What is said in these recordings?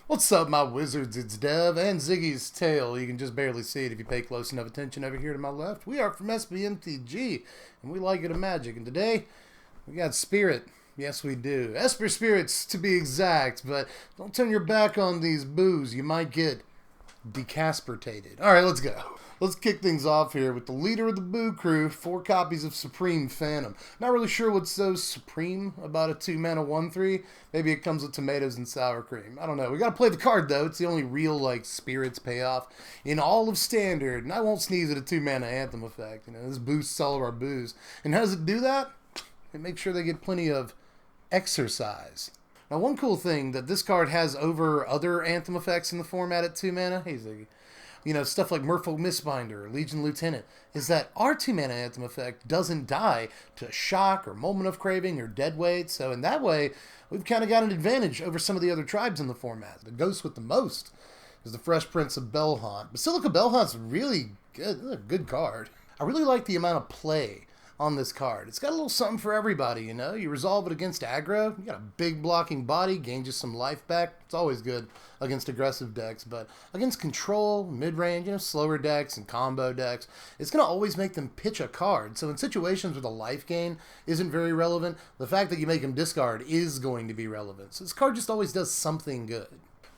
What's up, my wizards? It's Dev and Ziggy's tail. You can just barely see it if you pay close enough attention over here to my left. We are from Esper Mtg, and we like it in magic. And today, we got Spirit. Yes, we do. Esper Spirits, to be exact, but don't turn your back on these boos. You might get decaspertated. Alright, let's go. Let's kick things off here with the leader of the Boo crew, 4 copies of Supreme Phantom. Not really sure what's so supreme about a 2-mana 1/3. Maybe it comes with tomatoes and sour cream. I don't know. We gotta play the card though. It's the only real spirits payoff in all of Standard. And I won't sneeze at a 2-mana Anthem effect. This boosts all of our boos. And how does it do that? It makes sure they get plenty of exercise. Now, one cool thing that this card has over other Anthem effects in the format at 2 mana, hey Ziggy, stuff like Merfolk Mistbinder or Legion Lieutenant, is that our 2-mana Anthem effect doesn't die to Shock or Moment of Craving or Deadweight, so in that way, we've kind of got an advantage over some of the other tribes in the format. The ghost with the most is the Fresh Prince of Belhaunt. Basilica Belhaunt's really good. This is a good card. I really like the amount of play on this card. It's got a little something for everybody, You resolve it against aggro, you got a big blocking body, gain just some life back. It's always good against aggressive decks, but against control, mid-range, slower decks and combo decks, it's going to always make them pitch a card. So in situations where the life gain isn't very relevant, the fact that you make them discard is going to be relevant. So this card just always does something good.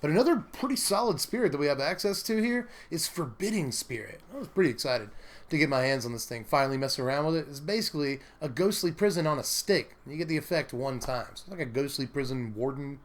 But another pretty solid spirit that we have access to here is Forbidding Spirit. I was pretty excited to get my hands on this thing, finally mess around with it. It's basically a ghostly prison on a stick. You get the effect one time. So it's like a ghostly prison warden,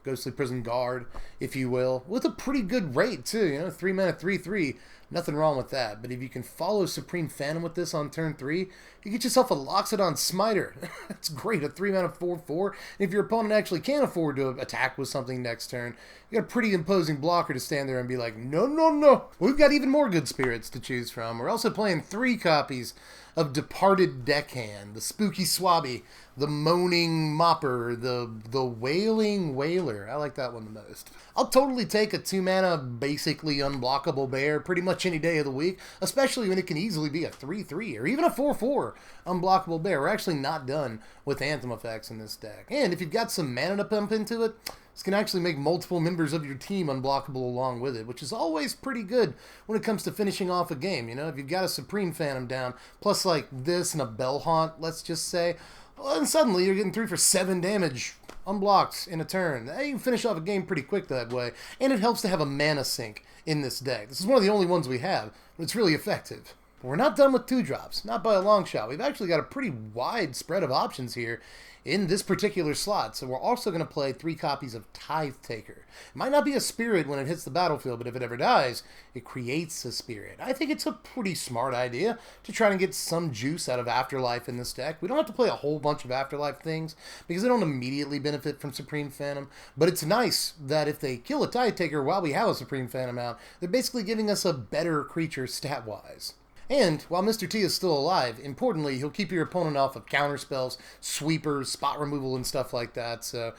ghostly prison guard, if you will, with a pretty good rate too. 3 mana 3/3, nothing wrong with that. But if you can follow Supreme Phantom with this on turn 3, you get yourself a Loxodon Smiter. That's great, a 3 mana 4/4. And if your opponent actually can't afford to attack with something next turn, you got a pretty imposing blocker to stand there and be like, no, no, no. We've got even more good spirits to choose from. We're also playing 3 copies of Departed Deckhand, the Spooky Swabby, the Moaning Mopper, the Wailing Wailer. I like that one the most. I'll totally take a 2-mana basically unblockable bear pretty much any day of the week, especially when it can easily be a 3/3 or even a 4/4 unblockable bear. We're actually not done with Anthem effects in this deck. And if you've got some mana to pump into it, this can actually make multiple members of your team unblockable along with it, which is always pretty good when it comes to finishing off a game. If you've got a Supreme Phantom down, plus like this and a Belhaunt, let's just say, well, and suddenly you're getting 3 for 7 damage unblocked in a turn. You can finish off a game pretty quick that way, and it helps to have a mana sink in this deck. This is one of the only ones we have, but it's really effective. But we're not done with 2-drops, not by a long shot. We've actually got a pretty wide spread of options here in this particular slot. So we're also going to play 3 copies of Tithe Taker. It might not be a spirit when it hits the battlefield, but if it ever dies, it creates a spirit. I think it's a pretty smart idea to try and get some juice out of Afterlife in this deck. We don't have to play a whole bunch of Afterlife things because they don't immediately benefit from Supreme Phantom, but it's nice that if they kill a Tithe Taker while we have a Supreme Phantom out, they're basically giving us a better creature stat-wise. And while Mr. T is still alive, importantly, he'll keep your opponent off of counterspells, sweepers, spot removal, and stuff like that. So,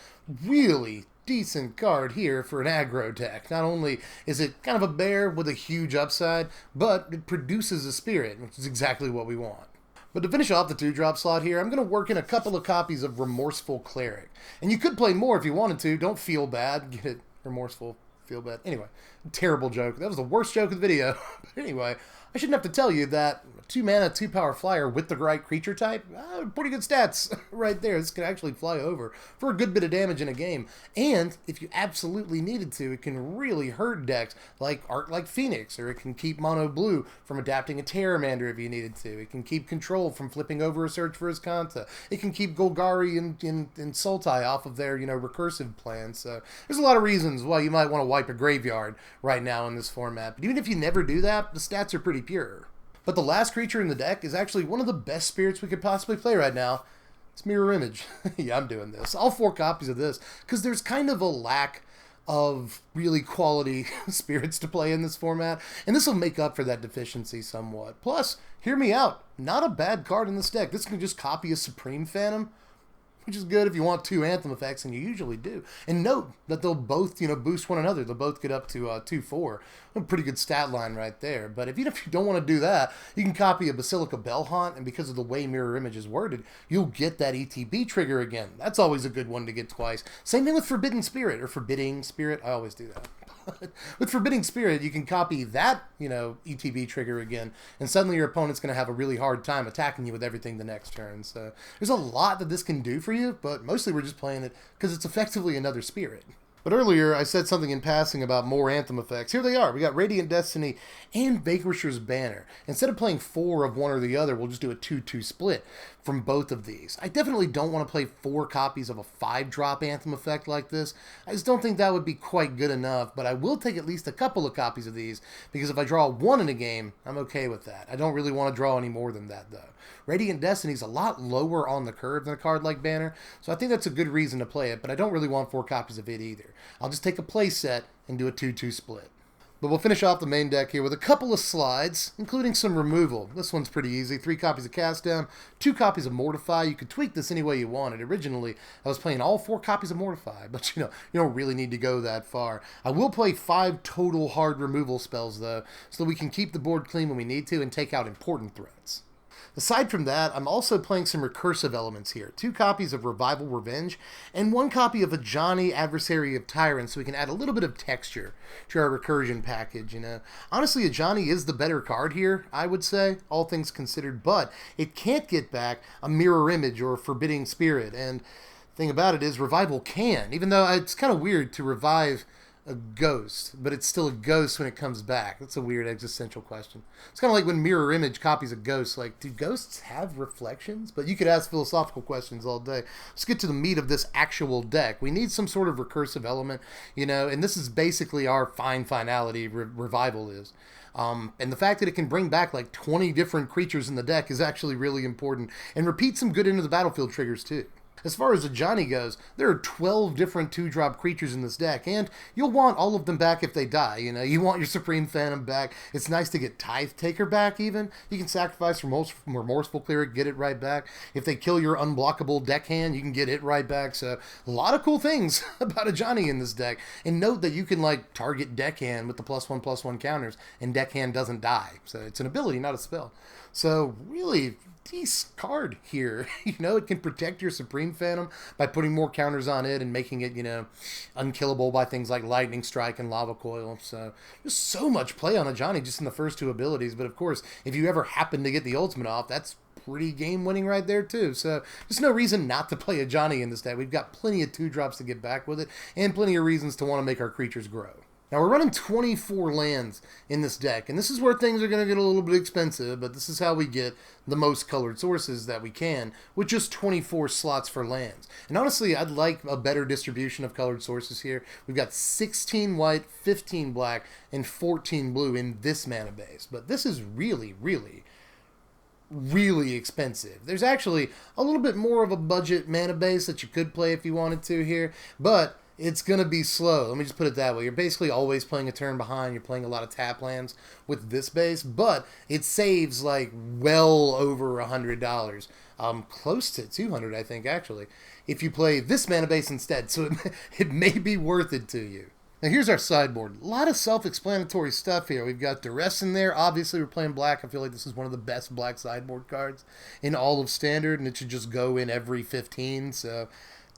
really decent card here for an aggro deck. Not only is it kind of a bear with a huge upside, but it produces a spirit, which is exactly what we want. But to finish off the 2-drop slot here, I'm going to work in a couple of copies of Remorseful Cleric. And you could play more if you wanted to. Don't feel bad. Get it? Remorseful. Feel bad. Anyway, terrible joke. That was the worst joke of the video. But anyway, I shouldn't have to tell you that 2-mana, 2-power flyer with the right creature type, pretty good stats right there. This can actually fly over for a good bit of damage in a game. And if you absolutely needed to, it can really hurt decks like Art like Phoenix, or it can keep Mono Blue from adapting a Terramander if you needed to. It can keep Control from flipping over a Search for Azcanta. It can keep Golgari and Sultai off of their, recursive plans. So there's a lot of reasons why you might want to wipe a graveyard right now in this format. But even if you never do that, the stats are pretty pure. But the last creature in the deck is actually one of the best spirits we could possibly play right now. It's Mirror Image. Yeah, I'm doing this. All 4 copies of this, because there's kind of a lack of really quality spirits to play in this format, and this will make up for that deficiency somewhat. Plus, hear me out, not a bad card in this deck. This can just copy a Supreme Phantom. which is good if you want 2 Anthem effects, and you usually do. And note that they'll both, boost one another. They'll both get up to 2/4. A pretty good stat line right there. But if you don't want to do that, you can copy a Basilica Bellhaunt, and because of the way Mirror Image is worded, you'll get that ETB trigger again. That's always a good one to get twice. Same thing with Forbidden Spirit, or Forbidding Spirit. I always do that. With Forbidding Spirit, you can copy that, ETB trigger again, and suddenly your opponent's going to have a really hard time attacking you with everything the next turn. So there's a lot that this can do for you, but mostly we're just playing it because it's effectively another Spirit. But earlier, I said something in passing about more Anthem effects. Here they are. We got Radiant Destiny and Vanquisher's Banner. Instead of playing 4 of one or the other, we'll just do a 2-2 split from both of these. I definitely don't want to play 4 copies of a 5-drop Anthem effect like this. I just don't think that would be quite good enough, but I will take at least a couple of copies of these, because if I draw 1 in a game, I'm okay with that. I don't really want to draw any more than that, though. Radiant Destiny is a lot lower on the curve than a card like Banner, so I think that's a good reason to play it, but I don't really want 4 copies of it either. I'll just take a play set and do a 2-2 split. But we'll finish off the main deck here with a couple of slides, including some removal. This one's pretty easy. 3 copies of Cast Down, 2 copies of Mortify. You could tweak this any way you wanted. Originally, I was playing all 4 copies of Mortify, but you don't really need to go that far. I will play 5 total hard removal spells, though, so that we can keep the board clean when we need to and take out important threats. Aside from that, I'm also playing some recursive elements here. 2 copies of Revival Revenge, and 1 copy of Ajani, Adversary of Tyrants, so we can add a little bit of texture to our recursion package, Honestly, Ajani is the better card here, I would say, all things considered, but it can't get back a Mirror Image or a Forbidding Spirit, and the thing about it is Revival can, even though it's kind of weird to revive a ghost, but it's still a ghost when it comes back. That's a weird existential question. It's kind of like when Mirror Image copies a ghost. Like, do ghosts have reflections? But you could ask philosophical questions all day. Let's get to the meat of this actual deck. We need some sort of recursive element, and this is basically our finality revival is. And the fact that it can bring back like 20 different creatures in the deck is actually really important, and repeat some good into the battlefield triggers too. As far as Ajani goes, there are 12 different 2-drop creatures in this deck, and you'll want all of them back if they die. You want your Supreme Phantom back. It's nice to get Tithe Taker back, even. You can sacrifice Remorseful Cleric, get it right back. If they kill your unblockable deckhand, you can get it right back. So, a lot of cool things about Ajani in this deck. And note that you can, target deckhand with the +1/+1 counters, and deckhand doesn't die. So, it's an ability, not a spell. So, really decent card here. It can protect your Supreme Phantom by putting more counters on it and making it, unkillable by things like Lightning Strike and Lava Coil. So, there's so much play on Ajani just in the first 2 abilities. But, of course, if you ever happen to get the ultimate off, that's pretty game-winning right there, too. So, there's no reason not to play Ajani in this deck. We've got plenty of 2-drops to get back with it, and plenty of reasons to want to make our creatures grow. Now, we're running 24 lands in this deck, and this is where things are going to get a little bit expensive, but this is how we get the most colored sources that we can, with just 24 slots for lands. And honestly, I'd like a better distribution of colored sources here. We've got 16 white, 15 black, and 14 blue in this mana base, but this is really, really expensive. There's actually a little bit more of a budget mana base that you could play if you wanted to here, but it's going to be slow. Let me just put it that way. You're basically always playing a turn behind. You're playing a lot of tap lands with this base, but it saves well over $100. Close to $200, I think, actually, if you play this mana base instead. So it may be worth it to you. Now here's our sideboard. A lot of self-explanatory stuff here. We've got Duress in there. Obviously, we're playing black. I feel like this is one of the best black sideboard cards in all of Standard, and it should just go in every 15, so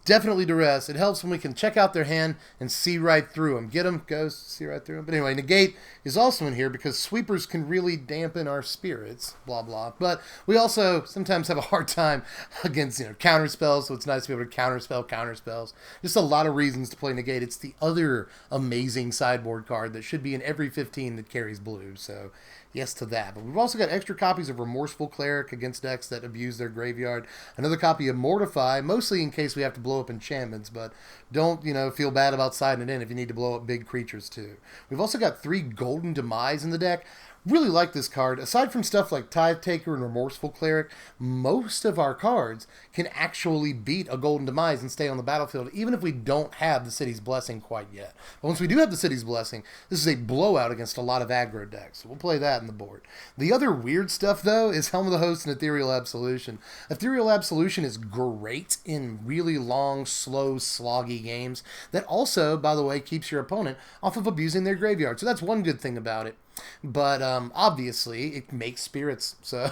definitely Duress. It helps when we can check out their hand and see right through them. Get them, Ghost, see right through them. But anyway, Negate is also in here because sweepers can really dampen our spirits, blah, blah. But we also sometimes have a hard time against, counter spells, so it's nice to be able to counter spells. Just a lot of reasons to play Negate. It's the other amazing sideboard card that should be in every 15 that carries blue, so yes to that. But we've also got extra copies of Remorseful Cleric against decks that abuse their graveyard. Another copy of Mortify, mostly in case we have to blow up enchantments, but don't, feel bad about siding it in if you need to blow up big creatures too. We've also got 3 Golden Demise in the deck. Really like this card. Aside from stuff like Tithe Taker and Remorseful Cleric, most of our cards can actually beat a Golden Demise and stay on the battlefield, even if we don't have the City's Blessing quite yet. But once we do have the City's Blessing, this is a blowout against a lot of aggro decks. So we'll play that in the board. The other weird stuff, though, is Helm of the Host and Ethereal Absolution. Ethereal Absolution is great in really long, slow, sloggy games that also, by the way, keeps your opponent off of abusing their graveyard. So that's one good thing about it. But obviously, it makes spirits, so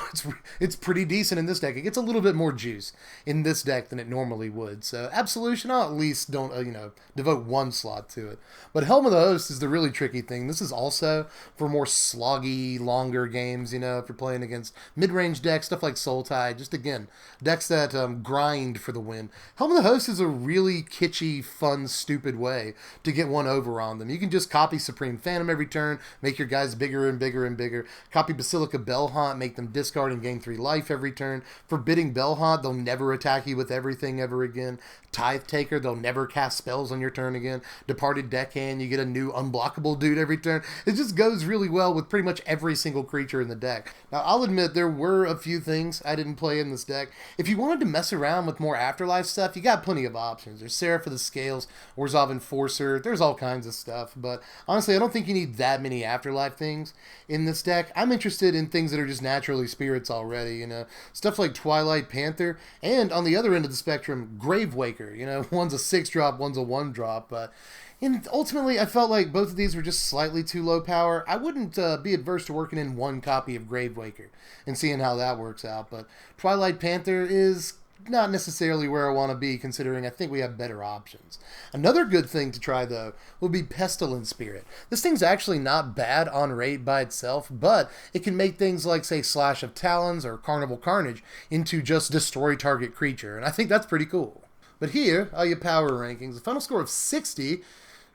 it's pretty decent in this deck. It gets a little bit more juice in this deck than it normally would. So Absolution, I'll at least don't devote one slot to it. But Helm of the Host is the really tricky thing. This is also for more sloggy, longer games. If you're playing against mid-range decks, stuff like Soul Tide. Just again, decks that grind for the win. Helm of the Host is a really kitschy, fun, stupid way to get one over on them. You can just copy Supreme Phantom every turn, make your guys bigger and bigger and bigger. Copy Basilica Bellhaunt, make them discard and gain 3 life every turn. Forbidding Bellhaunt, they'll never attack you with everything ever again. Tithe Taker, they'll never cast spells on your turn again. Departed Deckhand, you get a new unblockable dude every turn. It just goes really well with pretty much every single creature in the deck. Now, I'll admit there were a few things I didn't play in this deck. If you wanted to mess around with more Afterlife stuff, you got plenty of options. There's Seraph of the Scales, Orzhov Enforcer, there's all kinds of stuff. But honestly, I don't think you need that many Afterlife things in this deck. I'm interested in things that are just naturally spirits already, stuff like Twilight Panther, and on the other end of the spectrum, Gravewaker. One's a 6-drop, one's a 1-drop, but ultimately I felt like both of these were just slightly too low power. I wouldn't be adverse to working in one copy of Gravewaker and seeing how that works out, but Twilight Panther is not necessarily where I want to be, considering I think we have better options. Another good thing to try, though, would be Pestilence Spirit. This thing's actually not bad on rate by itself, but it can make things like, say, Slash of Talons or Carnival Carnage into just destroy target creature, and I think that's pretty cool. But here are your power rankings. The final score of 60.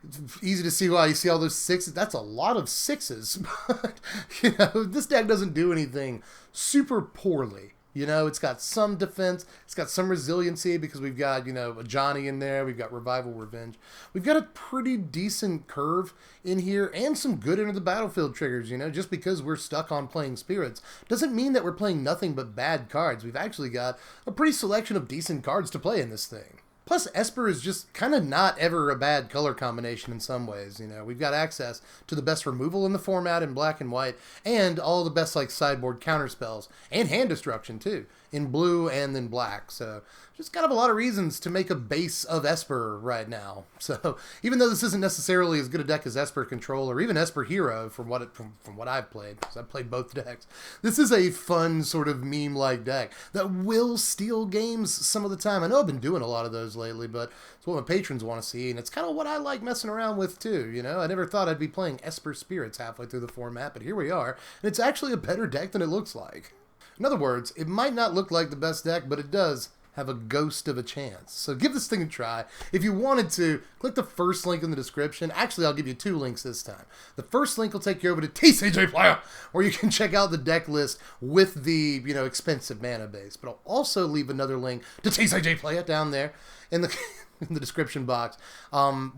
It's easy to see why you see all those 6s. That's a lot of 6s. But, this deck doesn't do anything super poorly. It's got some defense, it's got some resiliency because we've got, a Johnny in there, we've got Revival Revenge. We've got a pretty decent curve in here and some good into the battlefield triggers, just because we're stuck on playing spirits doesn't mean that we're playing nothing but bad cards. We've actually got a pretty selection of decent cards to play in this thing. Plus, Esper is just kind of not ever a bad color combination in some ways. We've got access to the best removal in the format in black and white, and all the best sideboard counter spells, and hand destruction too, in blue and in black. So just kind of a lot of reasons to make a base of Esper right now. So even though this isn't necessarily as good a deck as Esper Control or even Esper Hero from what I've played, because I've played both decks, this is a fun sort of meme-like deck that will steal games some of the time. I know I've been doing a lot of those lately, but it's what my patrons want to see, and it's kind of what I like messing around with too. I never thought I'd be playing Esper Spirits halfway through the format, but here we are, and it's actually a better deck than it looks like. In other words, it might not look like the best deck, but it does have a ghost of a chance. So give this thing a try. If you wanted to, click the first link in the description. Actually, I'll give you 2 links this time. The first link will take you over to TCG Player, where you can check out the deck list with the, expensive mana base. But I'll also leave another link to TCG Player down there in the in the description box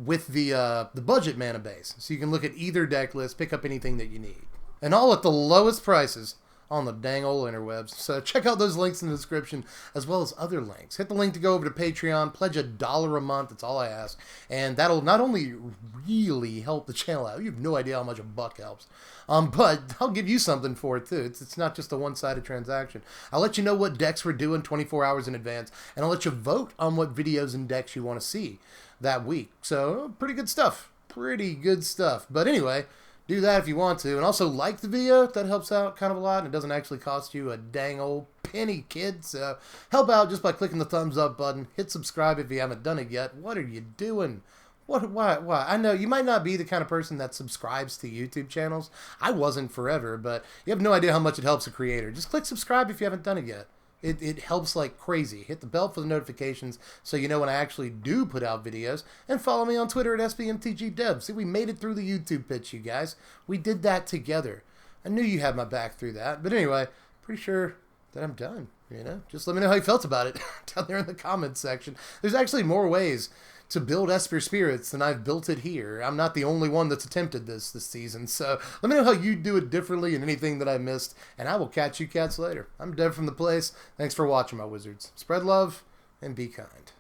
with the budget mana base. So you can look at either deck list, pick up anything that you need. And all at the lowest prices on the dang old interwebs. So check out those links in the description, as well as other links. Hit the link to go over to Patreon, pledge $1 a month, that's all I ask. And that'll not only really help the channel out, you have no idea how much $1 helps, but I'll give you something for it too. It's not just a one-sided transaction. I'll let you know what decks we're doing 24 hours in advance, and I'll let you vote on what videos and decks you want to see that week. So pretty good stuff. Pretty good stuff. But anyway, do that if you want to. And also like the video. That helps out kind of a lot. And it doesn't actually cost you a dang old penny, kid. So help out just by clicking the thumbs up button. Hit subscribe if you haven't done it yet. What are you doing? Why? I know you might not be the kind of person that subscribes to YouTube channels. I wasn't forever, but you have no idea how much it helps a creator. Just click subscribe if you haven't done it yet. It helps like crazy. Hit the bell for the notifications so you know when I actually do put out videos. And follow me on Twitter at SBMTGDev. See, we made it through the YouTube pitch, you guys. We did that together. I knew you had my back through that. But anyway, pretty sure that I'm done. Just let me know how you felt about it down there in the comments section. There's actually more ways to build Esper Spirits, then I've built it here. I'm not the only one that's attempted this season. So let me know how you do it differently and anything that I missed. And I will catch you cats later. I'm Dev from the place. Thanks for watching, my wizards. Spread love and be kind.